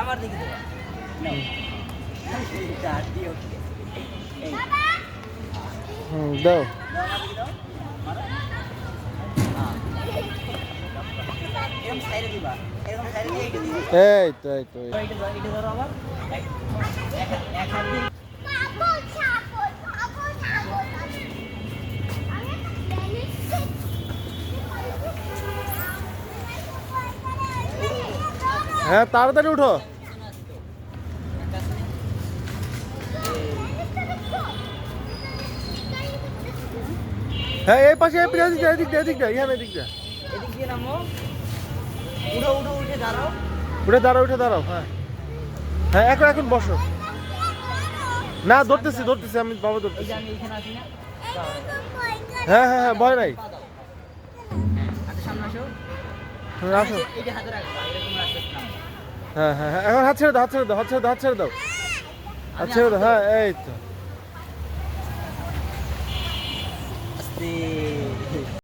আমার দিকে দেবা দাও। এই তো এই তো হ্যাঁ তাড়াতাড়ি উঠো। হ্যাঁ এই পাশে এদিক দিয়ে এদিক দিয়ে এদিক দিয়ে এখানে এদিক দিয়ে এদিক দিয়ে নামো উঠো উঠো উঠে দাঁড়াও উঠে দাঁড়াও হ্যাঁ হ্যাঁ এখন এখন বসো না ধরতেছি আমি বাবা এই ধরতেছি যে আমি এখানে আছি না হ্যাঁ হ্যাঁ হ্যাঁ ভয় নাই আচ্ছা সামনে আসো আসো এই যে হাতে রাখবা এরকম রাখতে হ্যাঁ হ্যাঁ হ্যাঁ এখন হাত ছেড়ে দাও হ্যাঁ এই তো আস্তে